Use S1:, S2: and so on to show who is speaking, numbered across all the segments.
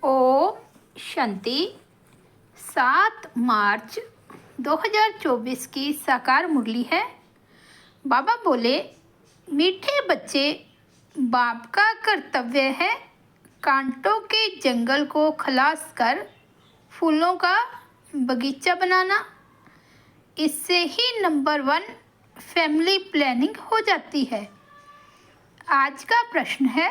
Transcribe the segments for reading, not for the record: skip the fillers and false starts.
S1: ओम शांति। 7 मार्च 2024 की साकार मुरली है। बाबा बोले, मीठे बच्चे, बाप का कर्तव्य है कांटों के जंगल को खलास कर फूलों का बगीचा बनाना। इससे ही नंबर 1 फैमिली प्लानिंग हो जाती है। आज का प्रश्न है,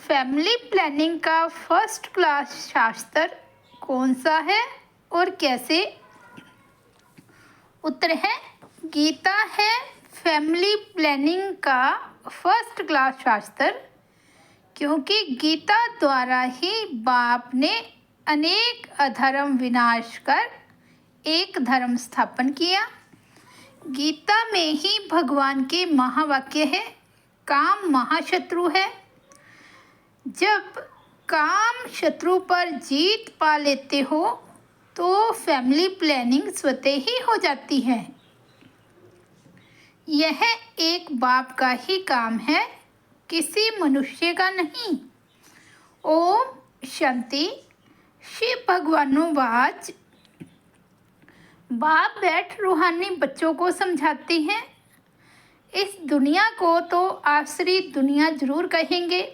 S1: फैमिली प्लानिंग का फर्स्ट क्लास शास्त्र कौन सा है और कैसे? उत्तर है, गीता है फैमिली प्लानिंग का फर्स्ट क्लास शास्त्र, क्योंकि गीता द्वारा ही बाप ने अनेक अधर्म विनाश कर एक धर्म स्थापन किया। गीता में ही भगवान के महावाक्य है, काम महाशत्रु है। जब काम शत्रु पर जीत पा लेते हो तो फैमिली प्लानिंग स्वतः ही हो जाती है। यह एक बाप का ही काम है, किसी मनुष्य का नहीं। ओम शांति। शिव भगवानुवाच। बाप बैठ रूहानी बच्चों को समझाते हैं। इस दुनिया को तो आसरी दुनिया जरूर कहेंगे,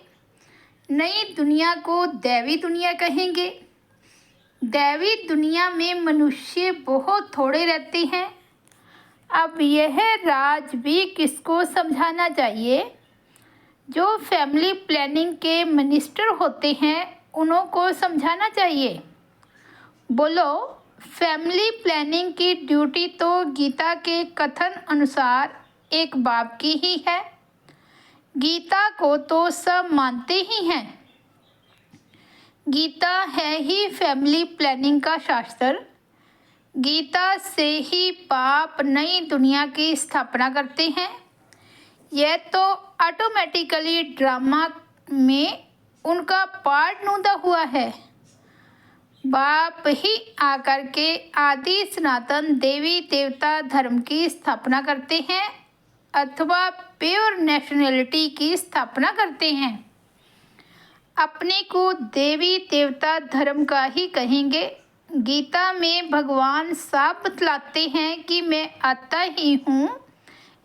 S1: नई दुनिया को दैवी दुनिया कहेंगे। दैवी दुनिया में मनुष्य बहुत थोड़े रहते हैं। अब यह राज भी किसको समझाना चाहिए? जो फैमिली प्लानिंग के मिनिस्टर होते हैं उन्हों को समझाना चाहिए। बोलो, फैमिली प्लानिंग की ड्यूटी तो गीता के कथन अनुसार एक बाप की ही है। गीता को तो सब मानते ही हैं। गीता है ही फैमिली प्लानिंग का शास्त्र। गीता से ही बाप नई दुनिया की स्थापना करते हैं। यह तो ऑटोमेटिकली ड्रामा में उनका पार्ट नूदा हुआ है। बाप ही आकर के आदि सनातन देवी देवता धर्म की स्थापना करते हैं अथवा प्योर नेशनलिटी की स्थापना करते हैं। अपने को देवी देवता धर्म का ही कहेंगे। गीता में भगवान साफ बतलाते हैं कि मैं आता ही हूँ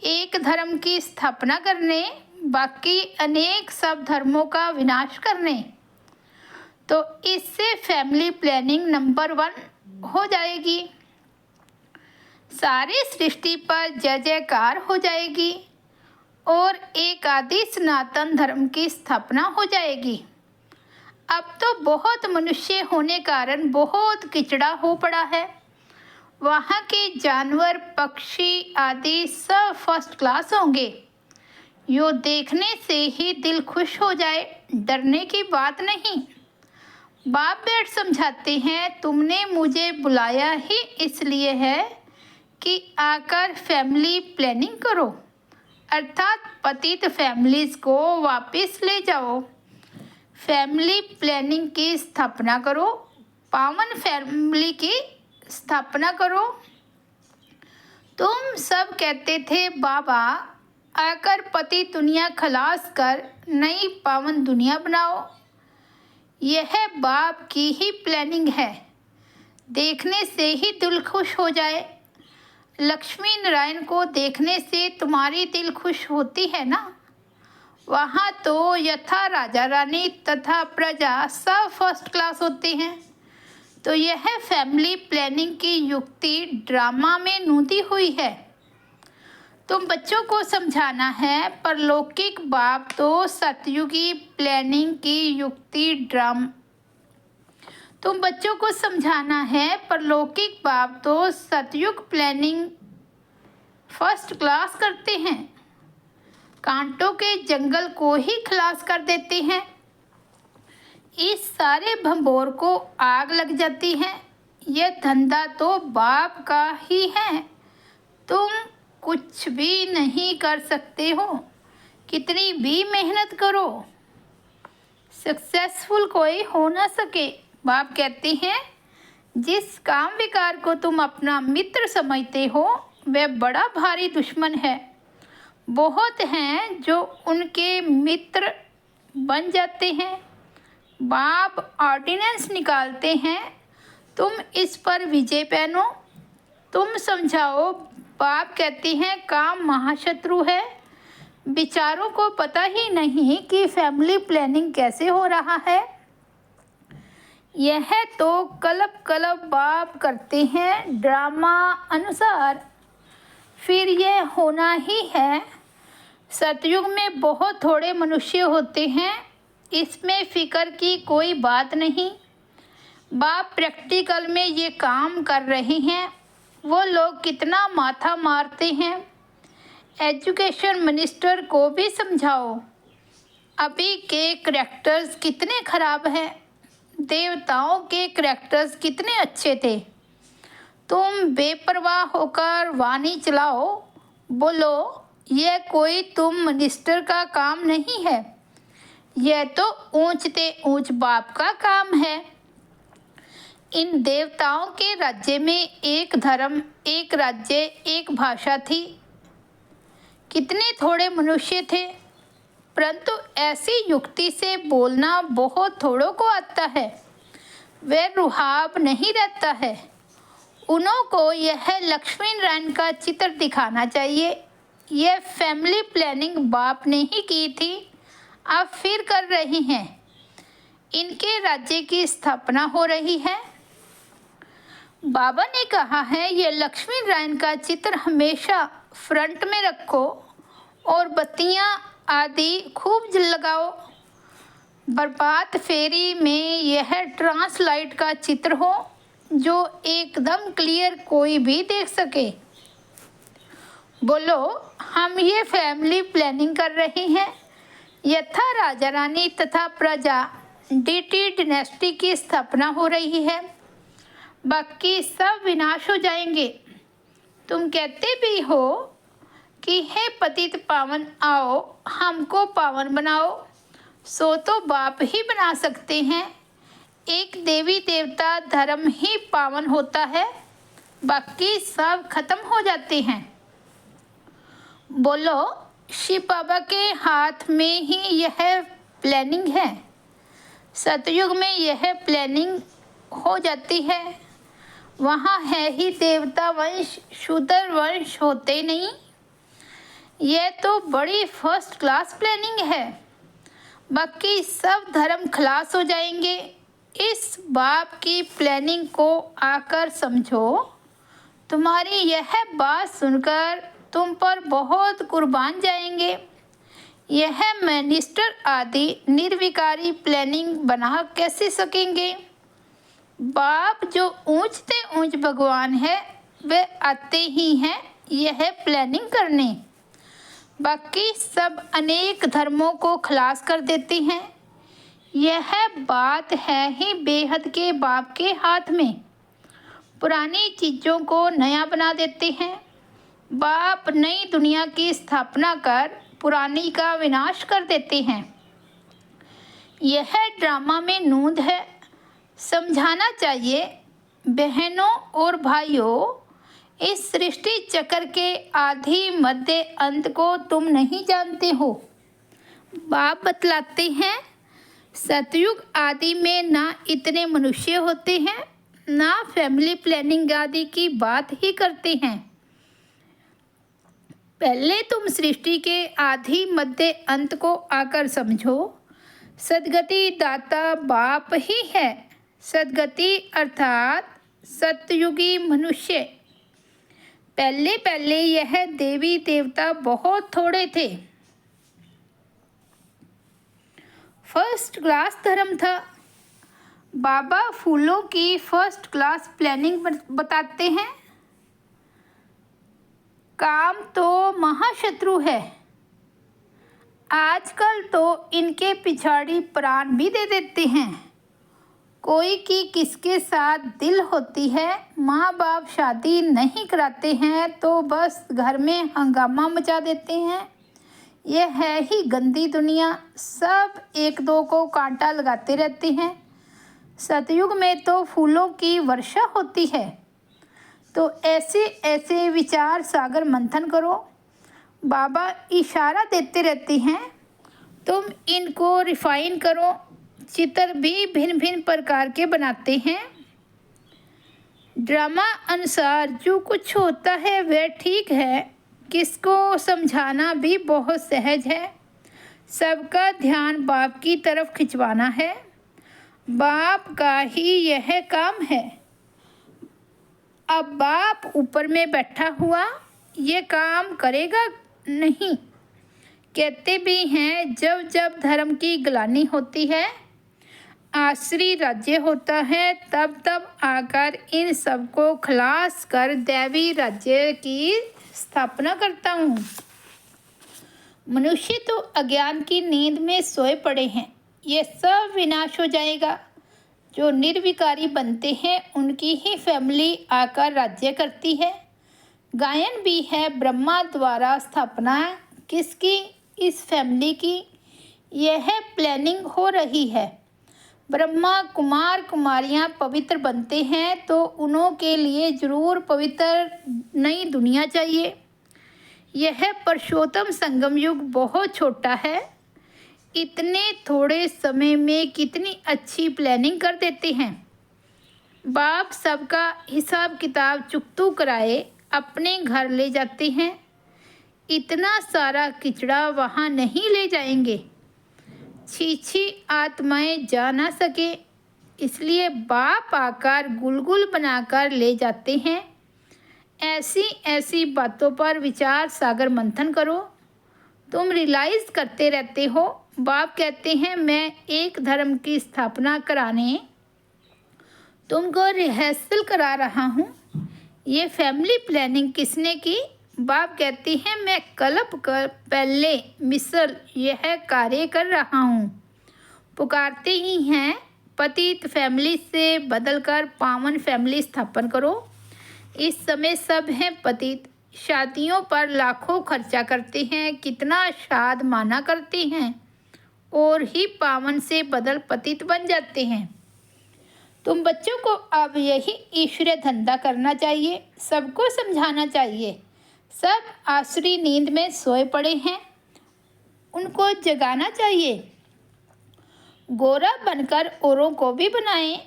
S1: एक धर्म की स्थापना करने, बाकी अनेक सब धर्मों का विनाश करने। तो इससे फैमिली प्लानिंग नंबर 1 हो जाएगी। सारी सृष्टि पर जय जयकार हो जाएगी और एक आदि सनातन धर्म की स्थापना हो जाएगी। अब तो बहुत मनुष्य होने कारण बहुत किचड़ा हो पड़ा है। वहाँ के जानवर पक्षी आदि सब फर्स्ट क्लास होंगे। यो देखने से ही दिल खुश हो जाए, डरने की बात नहीं। बाप बैठ समझाते हैं, तुमने मुझे बुलाया ही इसलिए है कि आकर फैमिली प्लानिंग करो, अर्थात पतित फैमिलीज को वापस ले जाओ। फैमिली प्लानिंग की स्थापना करो, पावन फैमिली की स्थापना करो। तुम सब कहते थे बाबा आकर पति दुनिया खलास कर नई पावन दुनिया बनाओ। यह बाप की ही प्लानिंग है। देखने से ही दिल खुश हो जाए। लक्ष्मी नारायण को देखने से तुम्हारी दिल खुश होती है ना? वहाँ तो यथा राजा रानी तथा प्रजा सब फर्स्ट क्लास होते हैं। तो यह फैमिली प्लानिंग की युक्ति ड्रामा में नूदी हुई है। तुम बच्चों को समझाना है, परलौकिक बाप तो सतयुगी प्लानिंग की युक्ति तुम बच्चों को समझाना है, परलौकिक बाप तो सतयुग प्लानिंग फर्स्ट क्लास करते हैं। कांटों के जंगल को ही खलास कर देते हैं। इस सारे भंबोर को आग लग जाती है। यह धंधा तो बाप का ही है। तुम कुछ भी नहीं कर सकते हो, कितनी भी मेहनत करो, सक्सेसफुल कोई हो ना सके। बाप कहते हैं, जिस काम विकार को तुम अपना मित्र समझते हो वह बड़ा भारी दुश्मन है। बहुत हैं जो उनके मित्र बन जाते हैं, बाप ऑर्डिनेंस निकालते हैं, तुम इस पर विजय पहनो, तुम समझाओ। बाप कहते हैं काम महाशत्रु है। विचारों को पता ही नहीं कि फैमिली प्लानिंग कैसे हो रहा है। यह तो कलब कलब बाप करते हैं ड्रामा अनुसार, फिर यह होना ही है। सतयुग में बहुत थोड़े मनुष्य होते हैं, इसमें फिक्र की कोई बात नहीं। बाप प्रैक्टिकल में ये काम कर रहे हैं। वो लोग कितना माथा मारते हैं। एजुकेशन मिनिस्टर को भी समझाओ, अभी के करैक्टर्स कितने खराब हैं, देवताओं के करैक्टर्स कितने अच्छे थे। तुम बेपरवाह होकर वाणी चलाओ, बोलो यह कोई तुम मिनिस्टर का काम नहीं है, यह तो ऊंचते ऊंच बाप का काम है। इन देवताओं के राज्य में एक धर्म, एक राज्य, एक भाषा थी। कितने थोड़े मनुष्य थे, परंतु ऐसी युक्ति से बोलना बहुत थोड़ों को आता है। वह रुहाब नहीं रहता है। उन्हों को यह लक्ष्मी नारायण का चित्र दिखाना चाहिए। यह फैमिली प्लानिंग बाप ने ही की थी, अब फिर कर रही हैं। इनके राज्य की स्थापना हो रही है। बाबा ने कहा है यह लक्ष्मी नारायण का चित्र हमेशा फ्रंट में रखो और बत्तियां आदि खूब लगाओ। बरबात फेरी में यह ट्रांसलाइट का चित्र हो जो एकदम क्लियर कोई भी देख सके। बोलो हम ये फैमिली प्लानिंग कर रहे हैं। यथा राजा रानी तथा प्रजा डीटी डिनेस्टी की स्थापना हो रही है, बाकी सब विनाश हो जाएंगे। तुम कहते भी हो कि हे पतित पावन आओ हमको पावन बनाओ, सो तो बाप ही बना सकते हैं। एक देवी देवता धर्म ही पावन होता है, बाकी सब खत्म हो जाते हैं। बोलो शिव बाबा के हाथ में ही यह प्लानिंग है। सतयुग में यह प्लानिंग हो जाती है। वहाँ है ही देवता वंश, शूद्र वंश होते नहीं। यह तो बड़ी फर्स्ट क्लास प्लानिंग है, बाकी सब धर्म खलास हो जाएंगे। इस बाप की प्लानिंग को आकर समझो। तुम्हारी यह बात सुनकर तुम पर बहुत कुर्बान जाएंगे। यह मिनिस्टर आदि निर्विकारी प्लानिंग बना कैसे सकेंगे। बाप जो ऊंचते ऊंच भगवान है वे आते ही हैं यह प्लानिंग करने, बाकी सब अनेक धर्मों को खलास कर देते हैं। यह बात है ही बेहद के बाप के हाथ में। पुरानी चीज़ों को नया बना देते हैं। बाप नई दुनिया की स्थापना कर पुरानी का विनाश कर देते हैं। यह ड्रामा में नूंद है। समझाना चाहिए बहनों और भाइयों, इस सृष्टि चक्र के आदि मध्य अंत को तुम नहीं जानते हो। बाप बतलाते हैं सतयुग आदि में ना इतने मनुष्य होते हैं, ना फैमिली प्लानिंग आदि की बात ही करते हैं। पहले तुम सृष्टि के आदि मध्य अंत को आकर समझो। सदगति दाता बाप ही है। सदगति अर्थात सतयुगी मनुष्य। पहले पहले यह देवी देवता बहुत थोड़े थे। फर्स्ट क्लास धर्म था। बाबा फूलों की फर्स्ट क्लास प्लानिंग बताते हैं। काम तो महाशत्रु है। आजकल तो इनके पिछाड़ी प्राण भी दे देते हैं। कोई की किसके साथ दिल होती है, माँ बाप शादी नहीं कराते हैं तो बस घर में हंगामा मचा देते हैं। यह है ही गंदी दुनिया, सब एक दो को कांटा लगाते रहते हैं। सतयुग में तो फूलों की वर्षा होती है। तो ऐसे ऐसे विचार सागर मंथन करो। बाबा इशारा देते रहते हैं, तुम इनको रिफाइन करो, चित्र भी भिन्न भिन्न प्रकार के बनाते हैं। ड्रामा अनुसार जो कुछ होता है वह ठीक है, किसको समझाना भी बहुत सहज है। सबका ध्यान बाप की तरफ खिंचवाना है, बाप का ही यह काम है। अब बाप ऊपर में बैठा हुआ ये काम करेगा नहीं। कहते भी हैं जब जब धर्म की ग्लानि होती है, आसुरी राज्य होता है, तब तब आकर इन सबको खलास कर दैवी राज्य की स्थापना करता हूँ। मनुष्य तो अज्ञान की नींद में सोए पड़े हैं, ये सब विनाश हो जाएगा। जो निर्विकारी बनते हैं उनकी ही फैमिली आकर राज्य करती है। गायन भी है ब्रह्मा द्वारा स्थापना किसकी? इस फैमिली की। यह प्लानिंग हो रही है। ब्रह्मा कुमार कुमारियाँ पवित्र बनते हैं तो उन्हों के लिए ज़रूर पवित्र नई दुनिया चाहिए। यह पुरुषोत्तम संगम युग बहुत छोटा है, इतने थोड़े समय में कितनी अच्छी प्लानिंग कर देते हैं। बाप सबका हिसाब किताब चुकतू कराए अपने घर ले जाते हैं। इतना सारा किचड़ा वहाँ नहीं ले जाएंगे, छी आत्माएं जा ना सके, इसलिए बाप आकर गुलगुल बनाकर ले जाते हैं। ऐसी ऐसी बातों पर विचार सागर मंथन करो, तुम रियलाइज़ करते रहते हो। बाप कहते हैं मैं एक धर्म की स्थापना कराने तुमको रिहर्सल करा रहा हूँ। ये फैमिली प्लानिंग किसने की? बाप कहते हैं मैं कल्प कर पहले मिसल यह कार्य कर रहा हूँ। पुकारते ही हैं पतित फैमिली से बदलकर पावन फैमिली स्थापन करो। इस समय सब हैं पतित, शादियों पर लाखों खर्चा करते हैं, कितना शाद माना करते हैं और ही पावन से बदल पतित बन जाते हैं। तुम बच्चों को अब यही ईश्वरीय धंधा करना चाहिए, सबको समझाना चाहिए। सब आसुरी नींद में सोए पड़े हैं, उनको जगाना चाहिए। गोरा बनकर औरों को भी बनाएं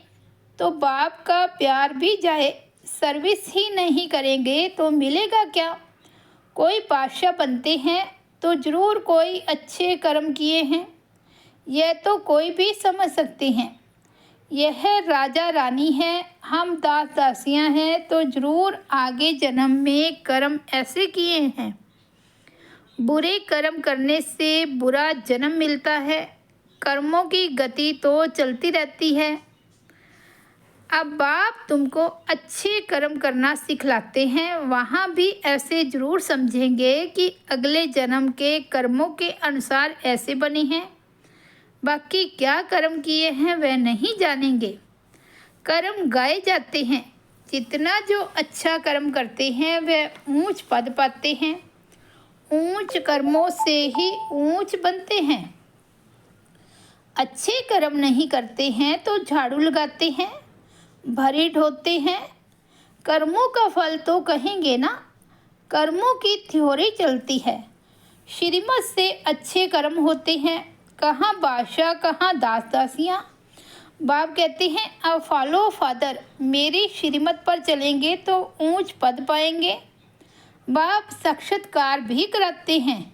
S1: तो बाप का प्यार भी जाए। सर्विस ही नहीं करेंगे तो मिलेगा क्या? कोई बादशाह बनते हैं तो ज़रूर कोई अच्छे कर्म किए हैं, यह तो कोई भी समझ सकते हैं। यह राजा रानी है, हम दास दासियां हैं तो ज़रूर आगे जन्म में कर्म ऐसे किए हैं। बुरे कर्म करने से बुरा जन्म मिलता है, कर्मों की गति तो चलती रहती है। अब बाप तुमको अच्छे कर्म करना सिखलाते हैं, वहाँ भी ऐसे ज़रूर समझेंगे कि अगले जन्म के कर्मों के अनुसार ऐसे बने हैं, बाकी क्या कर्म किए हैं वह नहीं जानेंगे। कर्म गाए जाते हैं, जितना जो अच्छा कर्म करते हैं वह ऊंच पद पाते हैं। ऊंच कर्मों से ही ऊंच बनते हैं। अच्छे कर्म नहीं करते हैं तो झाड़ू लगाते हैं, भरी ढोते हैं। कर्मों का फल तो कहेंगे ना, कर्मों की थ्योरी चलती है। श्रीमत से अच्छे कर्म होते हैं, कहाँ बादशाह कहाँ दास दासियाँ। बाप कहते हैं अब फॉलो फादर, मेरी श्रीमत पर चलेंगे तो ऊंच पद पाएंगे। बाप साक्षात्कार भी कराते हैं।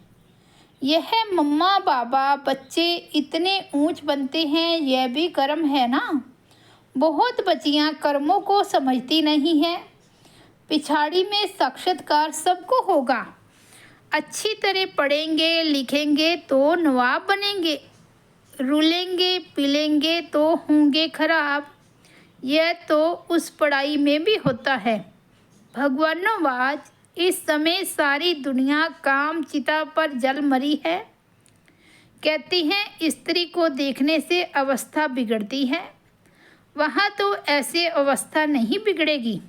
S1: यह मम्मा बाबा बच्चे इतने ऊंच बनते हैं, यह भी कर्म है ना। बहुत बच्चियाँ कर्मों को समझती नहीं हैं। पिछाड़ी में साक्षात्कार सबको होगा। अच्छी तरह पढ़ेंगे लिखेंगे तो नवाब बनेंगे, रुलेंगे पिलेंगे तो होंगे खराब। यह तो उस पढ़ाई में भी होता है। भगवानोवाज, इस समय सारी दुनिया काम चिता पर जल मरी है। कहती हैं स्त्री को देखने से अवस्था बिगड़ती है, वहाँ तो ऐसे अवस्था नहीं बिगड़ेगी।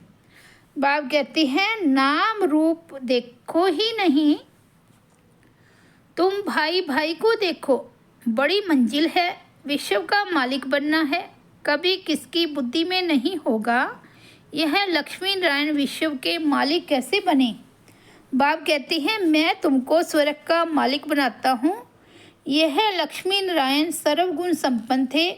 S1: बाप कहते हैं नाम रूप देखो ही नहीं, तुम भाई भाई को देखो। बड़ी मंजिल है, विश्व का मालिक बनना है, कभी किसकी बुद्धि में नहीं होगा। यह लक्ष्मी नारायण विश्व के मालिक कैसे बने? बाप कहते हैं मैं तुमको स्वर्ग का मालिक बनाता हूँ। यह लक्ष्मी नारायण सर्वगुण संपन्न थे,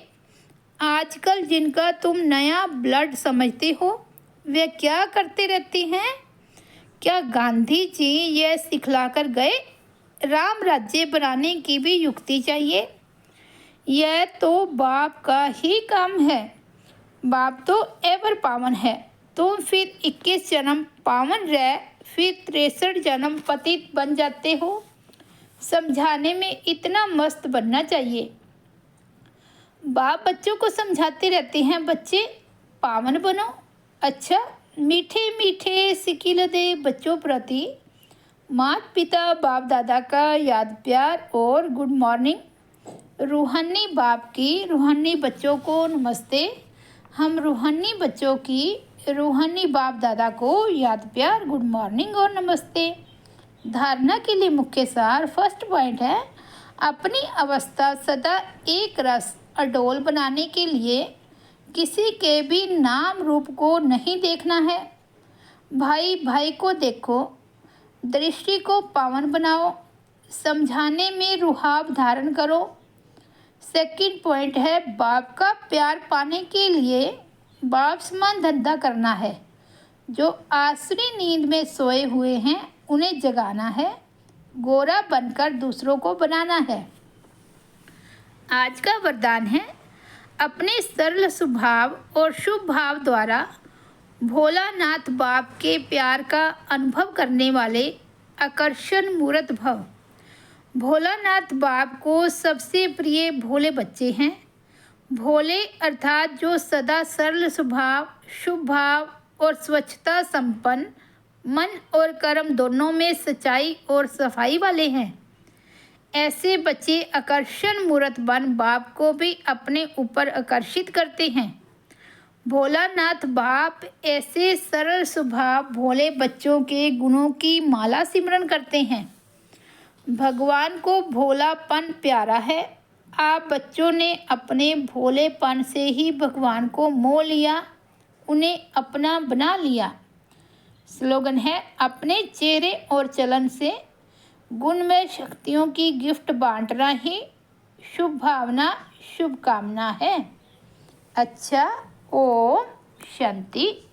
S1: आजकल जिनका तुम नया ब्लड समझते हो वे क्या करते रहते हैं? क्या गांधी जी यह सिखलाकर गए, राम राज्य बनाने की भी युक्ति चाहिए? यह तो बाप का ही काम है। बाप तो एवर पावन है। तुम फिर 21 जन्म पावन रह फिर 63 जन्म पतित बन जाते हो। समझाने में इतना मस्त बनना चाहिए। बाप बच्चों को समझाते रहते हैं, बच्चे पावन बनो। अच्छा, मीठे मीठे सिकिल दे बच्चों प्रति माता पिता बाप दादा का याद प्यार और गुड मॉर्निंग। रूहानी बाप की रूहानी बच्चों को नमस्ते। हम रूहानी बच्चों की रूहानी बाप दादा को याद प्यार गुड मॉर्निंग और नमस्ते। धारणा के लिए मुख्य सार फर्स्ट पॉइंट है, अपनी अवस्था सदा एक रस अडोल बनाने के लिए किसी के भी नाम रूप को नहीं देखना है। भाई भाई को देखो, दृष्टि को पावन बनाओ, समझाने में रुहाब धारण करो। सेकंड पॉइंट है, बाप का प्यार पाने के लिए बाप समान धंधा करना है। जो आसुरी नींद में सोए हुए हैं उन्हें जगाना है, गोरा बनकर दूसरों को बनाना है। आज का वरदान है, अपने सरल स्वभाव और शुभ भाव द्वारा भोलानाथ बाप के प्यार का अनुभव करने वाले आकर्षण मूर्त भव। भोलानाथ बाप को सबसे प्रिय भोले बच्चे हैं। भोले अर्थात जो सदा सरल स्वभाव, शुभ भाव और स्वच्छता संपन्न, मन और कर्म दोनों में सच्चाई और सफाई वाले हैं। ऐसे बच्चे आकर्षण मूर्त बन बाप को भी अपने ऊपर आकर्षित करते हैं। भोलानाथ बाप ऐसे सरल स्वभाव भोले बच्चों के गुणों की माला सिमरन करते हैं। भगवान को भोलापन प्यारा है। आप बच्चों ने अपने भोलेपन से ही भगवान को मोह लिया, उन्हें अपना बना लिया। स्लोगन है, अपने चेहरे और चलन से गुणमय शक्तियों की गिफ्ट बांटना ही शुभ भावना शुभ कामना है। अच्छा, ओम शांति।